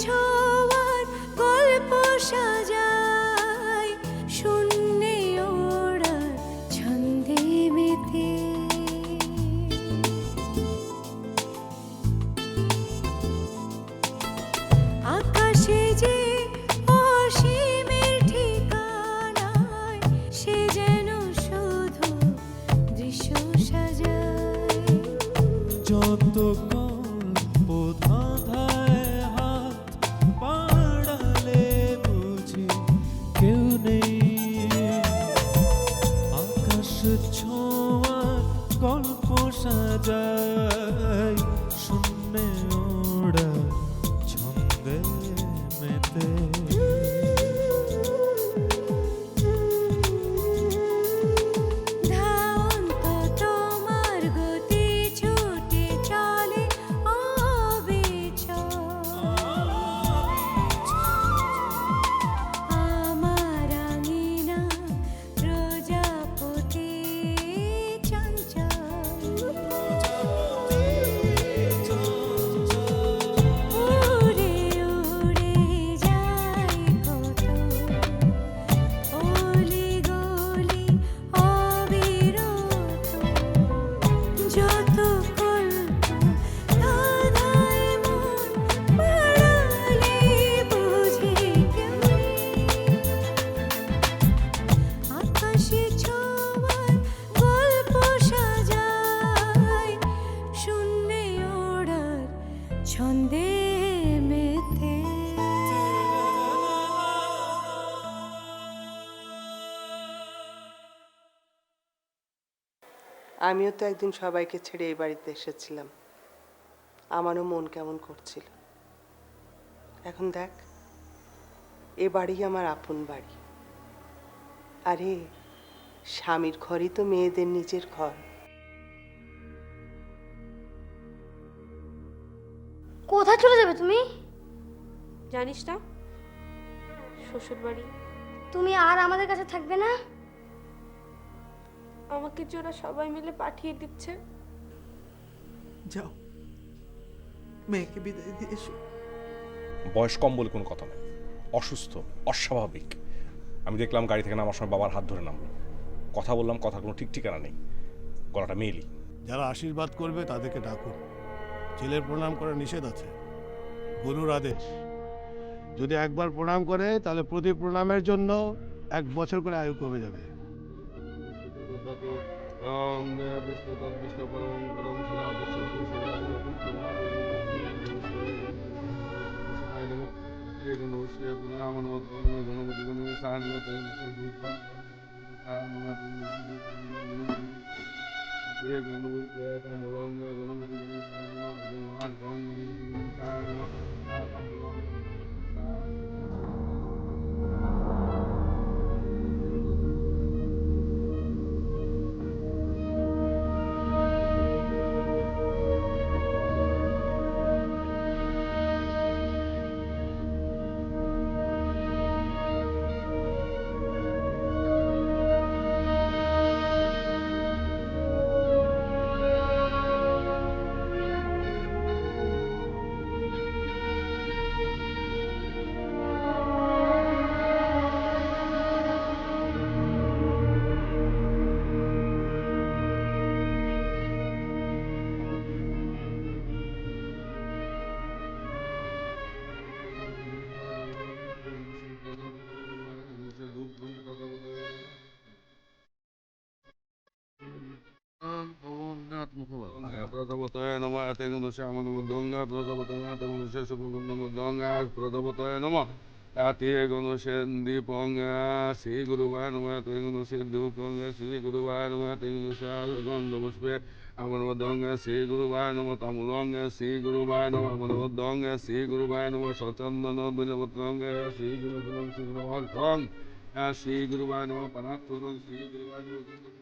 ছোঁয়ার গল্প সাজাই শূন্যে ওড়ার ছন্দে মেতে। আকাশে যে অসীমের ঠিকানায় সে যেন শুধু দৃশ্য সাজায়। যত গল্প ধাঁধায় হাত বাড়ালে বুঝি কেউ নেই। আকাশ ছোঁয়ার গল্প সাজায় শূন্যে ওড়া ছন্দে মেতে। ধাওন্ত তোমার গতি ছুটে চলে অবিচল। আমার আঙিনা প্রজাপতি চঞ্চল। উড়ে উড়ে যাই কত অলি গলি অবিরত। যত কল্প ধাঁধায় মন বাড়ালে বুঝি কেউ নেই। আকাশে ছোঁয়ার গল্প সাজাই শূন্যে ওড়ার ছন্দে মেতে। আমিও তো একদিন সবাইকে ছেড়ে এই বাড়িতে এসেছিলাম, আমারও মন কেমন করছিল। এখন দেখ, এ বাড়ি আমার আপন বাড়ি। আরে স্বামীর ঘরই তো মেয়েদের নিজের ঘর। কোথায় চলে যাবে তুমি? জানিস না, শ্বশুর বাড়ি। তুমি আর আমাদের কাছে থাকবে না? আমাকে যে ওরা সবাই মিলে পাঠিয়ে দিচ্ছে। যাও, মেয়েকে বিদায় দিয়ে এসো। বয়স কম বলে কোনো কথা নয়, অসুস্থ, অস্বাভাবিক। আমি দেখলাম গাড়ি থেকে নামার সময় বাবার হাত ধরে নামলো, কথা বললাম, কথা কোনো ঠিক ঠিকানা নেই, গলাটা মেয়েলি। যারা আশীর্বাদ করবে তাদেরকে ডাকুন। ছেলের প্রণাম করা নিষেধ আছে, গুরুর আদেশ। যদি একবার প্রণাম করে তাহলে প্রতি প্রণামের জন্য 1 বছর করে আয়ু কমে যাবে। প্রজাপতয়ে নমঃ তেনুষে আমনমুদ্দঙ্গা প্রজাপতয়ে তেনুষে শুভগুণমুদ্দঙ্গা প্রজাপতয়ে নমঃ আতে গণশেন দীপঙ্গা শ্রী গুরুবায় নমঃ তেনুষে দীপঙ্গা শ্রী গুরুবায় নমঃ তেনুষে গন্ধপুষ্পে আমনমুদ্দঙ্গা শ্রী গুরুবায় নমঃ তামুলঙ্গা শ্রী গুরুবায় নমঃ আমনমুদ্দঙ্গা শ্রী গুরুবায় নমঃ সচন্দন বিলবুত্তঙ্গা শ্রী গুরুবায় নমঃ শ্রী গুরুবায় নমঃ পানাত্তুরং শ্রী গুরুবায় নমঃ।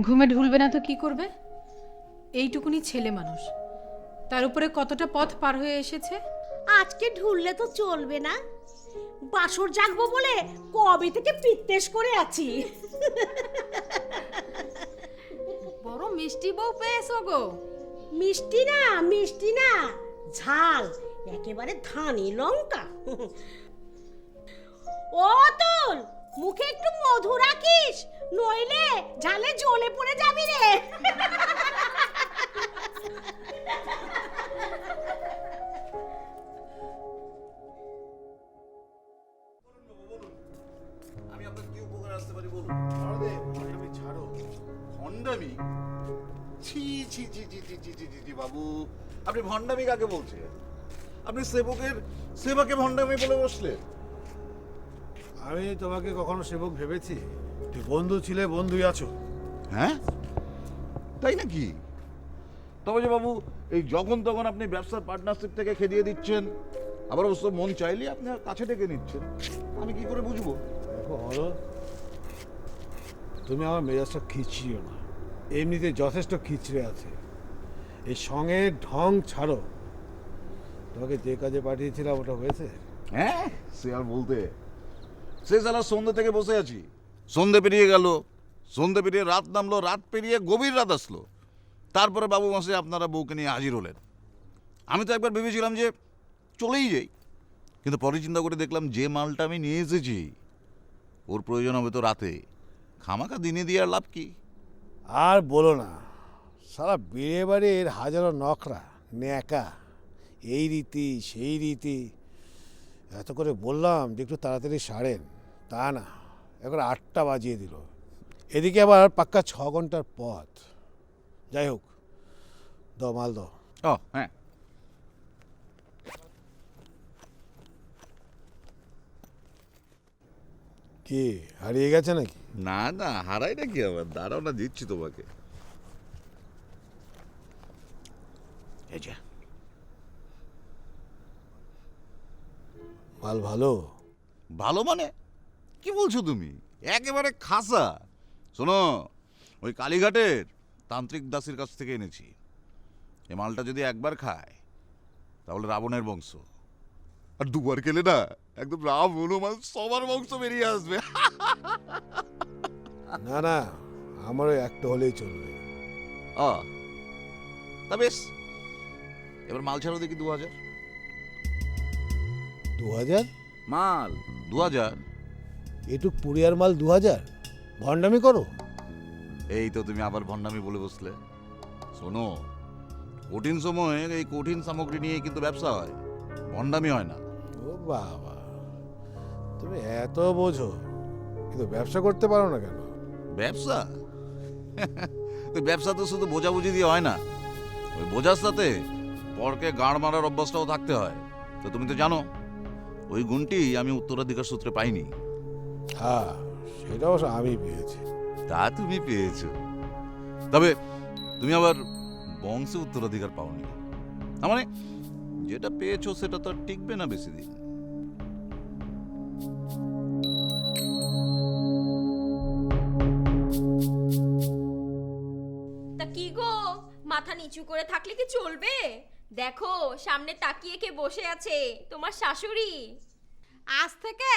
ঘুমে ঢুলবে না তো কি করবে? এইটুকুনি ছেলে মানুষ, তার উপরে কতটা পথ পার হয়ে এসেছে। আজকে ঢুললে তো চলবে না, বাসর জাগবো বলে কবে থেকে পিত্তেশ করে আছি। বড় মিষ্টি বউ পেয়েছো গো। মিষ্টি না ঝাল, একেবারে ধানি লঙ্কা। ও তুল, মুখে একটু মধু রাখিস, নইলে ঝালে জ্বলে পড়ে যাবি রে। আমি আপনার কি উপকার আসতে পারি বলুন? ভণ্ডামি ছাড়ো। ভণ্ডামি? ছি ছি ছি ছি ছি ছি ছি ছি ছি বাবু, আপনি ভণ্ডামি কাকে বলছেন? আপনি সেবকের সেবাকে ভণ্ডামি বলে বসলে? আমি তোমাকে কখনো সেবক ভেবেছি? তুই বন্ধু ছিলে, বন্ধুই আছো। হ্যাঁ, তাই নাকি? তবে যে বাবু, এই যখন তখন আপনি ব্যবসার পার্টনারশিপ থেকে খেদিয়ে দিচ্ছেন, আবার অবশ্য মন চাইলে আপনি কাছে ডেকে নিচ্ছেন, আমি কি করে বুঝবো? দেখো হলো, তুমি আমার মেজাজটা খিচিও না, এমনিতে যথেষ্ট খিচড়ে আছে। এই সঙ্গে ঢং ছাড়ো। তোমাকে যে কাজে পাঠিয়েছিলাম ওটা হয়েছে? হ্যাঁ, সে আর বলতে। সে সালা সন্ধ্যে থেকে বসে আছি, সন্ধ্যে পেরিয়ে গেল, সন্ধ্যে পেরিয়ে রাত নামলো, রাত পেরিয়ে গভীর রাত আসলো, তারপরে বাবু মাসে আপনারা বউকে নিয়ে হাজির হলেন। আমি তো একবার ভেবেছিলাম যে চলেই যাই, কিন্তু পরে চিন্তা করে দেখলাম যে মালটা আমি নিয়ে এসেছি ওর প্রয়োজন হবে তো রাতে, খামাখা দিনে দিয়ে আর লাভ কি? আর বলো না, সারা বিয়ে বাড়ির হাজারো নখরা ন্যাকা, এই রীতি সেই রীতি। এত করে বললাম যে একটু তাড়াতাড়ি সারেন, তা না, এখন 8টা বাজিয়ে দিল। এদিকে আবার পাক্কা 6 ঘন্টার পথ। যাই হোক, দাও মাল দাও। ও হ্যাঁ, কি হারিয়ে গেছে নাকি? না না, হারাই না কি আবার, দাঁড়াও না, দিচ্ছি তোমাকে। এই যে মাল ভালো? ভালো মানে কি বলছো তুমি? একেবারে খাসা। শোনো, ওই কালীঘাটের তান্ত্রিক দাসের কাছ থেকে এনেছি। এ মালটা যদি একবার খায় তাহলে রাবণের বংশ, আর দুবার খেলে না একদম রাম হনুমান সবার বংশ বেরিয়ে আসবে। না না, আমারও একটা হলেই চলবে। তা বেশ, এবার মাল ছাড়ো দেখি। 2000 2000? মাল 2000? এটুক পুরিয়ার মাল 2000? ভণ্ডামি করো? এই তো তুমি আবার ভণ্ডামি বলে বসলে। শোনো, কঠিন সময়ে এই কঠিন সামগ্রী নিয়ে কিন্তু ব্যবসা হয়, ভণ্ডামি হয় না। ও বাবা, তুমি এত বোঝো, কিন্তু ব্যবসা করতে পারো না কেন? ব্যবসা? ওই ব্যবসা তো শুধু বোঝাবুঝি দিয়ে হয় না, ওই বোঝার সাথে পরকে গাঁড় মারার অভ্যাসটাও থাকতে হয়। তো তুমি তো জানো ওই গুণটি আমি উত্তরাধিকার সূত্রে পাইনি। হ্যাঁ, সেটাও আমি পেয়েছি। তা তুমি পেয়েছো, তবে তুমি আবার বংশে উত্তরাধিকার পাওনি। মানে যেটা পেয়েছো সেটা তো আর টিকবে না বেশি দিন। তা কি গো, মাথা নিচু করে থাকলে কি চলবে? দেখো সামনে তাকিয়ে কে বসে আছে, তোমার শাশুড়ি। আজ থেকে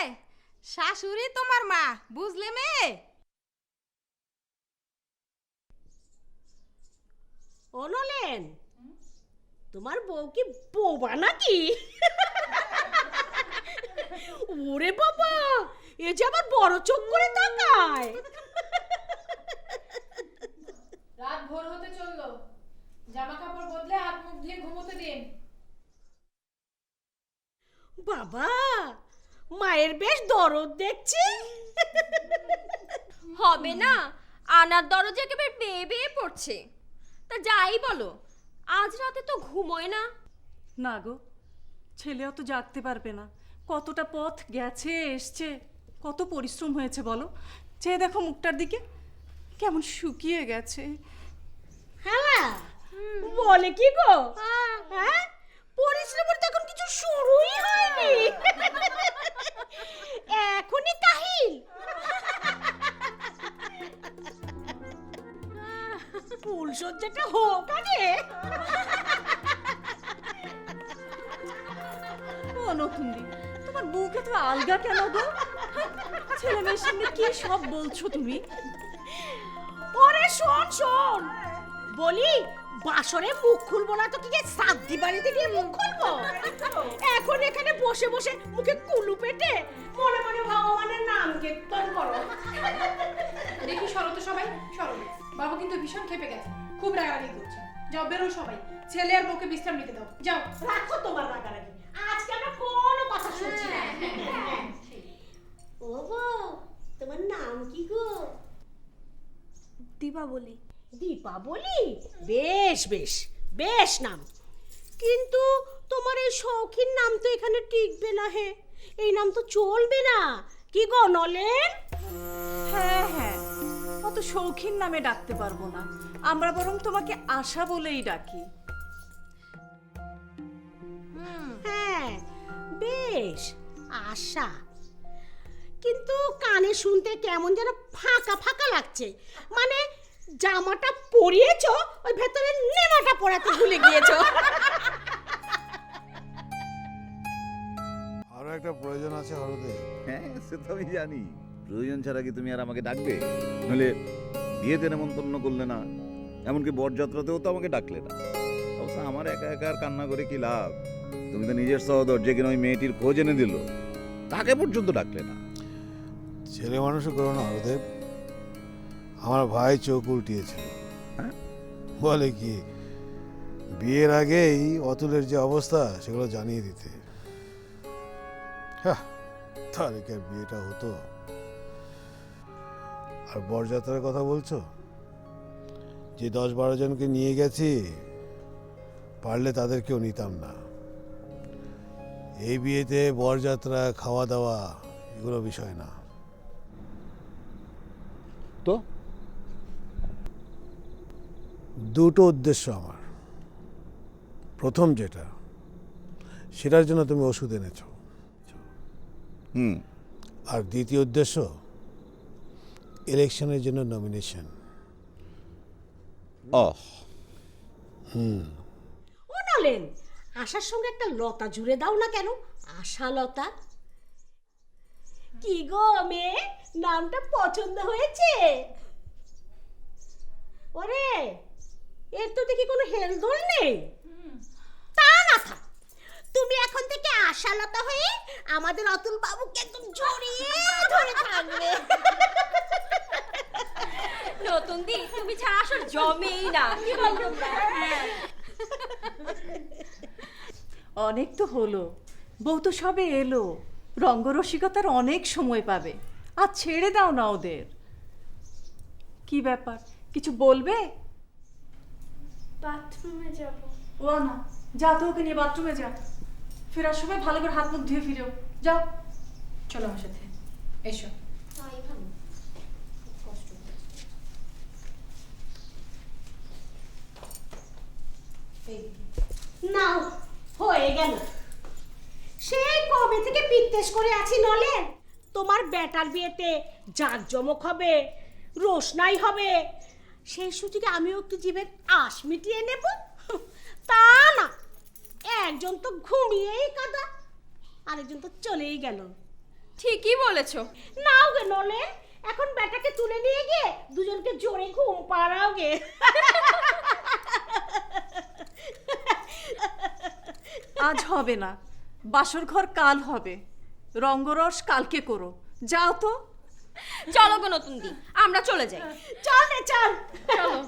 শাশুড়ি তোমার মা, বুঝলে মেয়ে? ও নলেন, তোমার বউ কি বোবা নাকি? ওরে বাবা, এ যে আবার বড় চোখ করে তাকায়। রাত ভোর হতে চললো, জামা কাপড় বদলে হাত মুখ ধুয়ে ঘুমোতে দিন। বাবা, মায়ের বেশ দরদ দেখছি। হবে না, আনার দরজা একেবারে বেয়ে বেয়ে পড়ছে। তা যাই বলো, আজ রাতে তো ঘুমোয় না। না গো, ছেলেও তো জাগতে পারবে না। কতটা পথ গেছে এসছে, কত পরিশ্রম হয়েছে বলো। চেয়ে দেখো মুখটার দিকে, কেমন শুকিয়ে গেছে। হ্যাঁ, বলে কি গো? হ্যাঁ, পরিশ্রমের তো এখন কিছু শুরুই হয়নি, এখনই কাহিল। ফুলসজ্জাটা হোক আগে। ও নতুনদি, তোমার বুকে তো আলগা কেন গো? ছেলে মেয়ের সামনে কি সব বলছো তুমি? ওরে শোন শোন, বলি বাসরে মুখ খুলবো না তো কি সাধ্বি বাড়িতে গিয়ে মুখ খুলবো? এখন এখানে বসে বসে মুখে কুলু পেটে মনে মনে ভগবানের নাম কীর্তন করো। দেখি সরো তো সবাই, সরো। বাবা কিন্তু ভীষণ ক্ষেপে গেছে, খুব রাগারাগি করছে। যাও বেরো সবাই, ছেলে আর বউকে বিশ্রাম নিতে দাও, যাও। রাখো তোমার রাগারাগি, আজকে আমরা কোনো কথা শুনছি না। ও বউ, তোমার নাম কি গো? দীপাবলি। দীপাবলি? বেশ বেশ বেশ নাম, কিন্তু তোমার এই শৌখিন নাম তো এখানে টিকবে না। হে, এই নাম তো চলবে না, কি গো নলেন? হ্যাঁ হ্যাঁ, অত শৌখিন নামে ডাকতে পারবো না, আমরা বরং তোমাকে আশা বলেই ডাকি। হ্যাঁ বেশ, আশা, কিন্তু কানে শুনতে কেমন যেন ফাঁকা ফাঁকা লাগছে। মানে জামাটা পরিয়েছো, ওই ভেতরে নেমাটা পরাতে ভুলে গিয়েছো। আরো একটা প্রয়োজন আছে হরদে। হ্যাঁ, সে তো আমি জানি। প্রয়োজন ছাড়া কি তুমি আর আমাকে ডাকবে? নইলে বিয়েতে নেমন্তন্ন করলে না, এমনকি বরযাত্রাতেও তো আমাকে ডাকলে না। অবশ্য আমার একা একা আর কান্না করে কি লাভ? তুমি তো নিজের সহদর, যে কিনা ওই মেয়েটির খোঁজ এনে দিল, তাকে পর্যন্ত ডাকলে না। ছেলে মানুষও করো না হরদেব। আমার ভাই চোখ উল্টিয়েছিল। বলে কি, বিয়ের আগেই অতুলের যে অবস্থা সেগুলো জানিয়ে দিতে। তারিখের বিয়েটা হতো। আর বরযাত্রার কথা বলছো, যে 10-12 জনকে নিয়ে গেছি, পারলে তাদেরকেও নিতাম না। এই বিয়েতে বরযাত্রা, খাওয়া দাওয়া এগুলো বিষয় না। তো দুটো উদ্দেশ্য আমার। প্রথম যেটা, সেটার জন্য তুমি ওষুধ এনেছো। আর দ্বিতীয় উদ্দেশ্য, ইলেকশনের জন্য নমিনেশন। ও নলেন, আশার সঙ্গে একটা লতা জুড়ে দাও না কেন? আশা লতা। কি গো মেয়ে, নামটা পছন্দ হয়েছে? ওরে, এর তো দেখি কোনো হেলদোল নেই। তা না থাক, তুমি এখন থেকে আশালতা হয়ে আমাদের অতুল বাবুকে একদম জড়িয়ে ধরে থাকবে। নতুন দি, তুমি ছাড়া আসল জমেই না, কি বল তোমরা? অনেক তো হলো, বউ তো সবে এলো, রঙ্গরসিকতার অনেক সময় পাবে। আর ছেড়ে দাও না ওদের। কি ব্যাপার, কিছু বলবে? বাথরুমে যাব। ও না, যা তো, ওকে নিয়ে বাথরুমে যা। ফেরার সময় ভালো করে হাত মুখ ধুয়ে ফিরেও। যাও, চলো আমার সাথে, এসো। নাও, হয়ে গেল। সেই কবে থেকে বিদ্বেষ করে আছি নলেন, তোমার বেটার বিয়েতে জাঁকজমক হবে, রোশনাই হবে, সেই সুযোগে আমিও একটু জীবের আশ মিটিয়ে নেব। তা না, একজন তো ঘুমিয়েই কাদা, আরেকজন তো চলেই গেল। ঠিকই বলেছো। নাও গে নলেন, এখন বেটাকে তুলে নিয়ে গিয়ে দুজনকে জোরে ঘুম পাড়াও গে। আজ হবে না, বাসর ঘর কাল হবে, রঙ্গরস কালকে করো। যাও তো। চলো গো নতুন দি, আমরা চলে যাই। চল রে চল, চলো।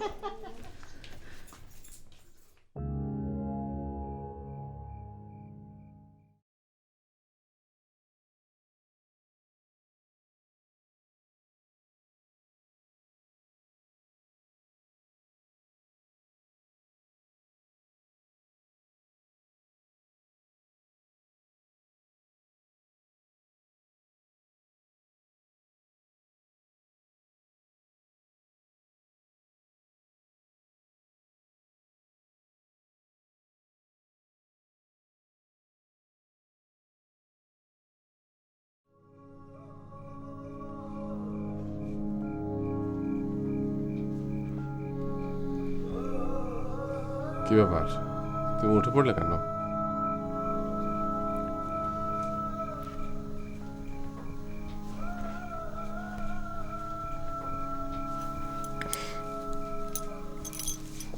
কি ব্যাপার, তুমি উঠে পড়লে কেন?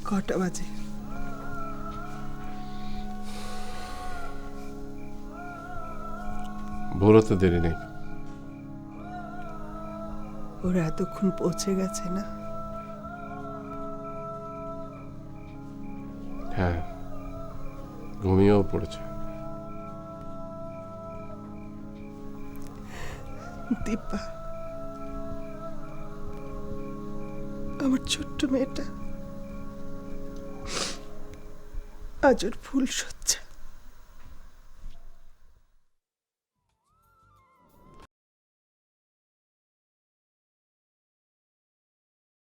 কটা বাজে? ভোর হতে দেরি নেই। ওরা এতক্ষণ পৌঁছে গেছে না? হ্যাঁ, ঘুমিয়েও পড়েছে। দীপা, আমার ছোট্ট মেয়েটা আজ ওর ফুল সজ্জা।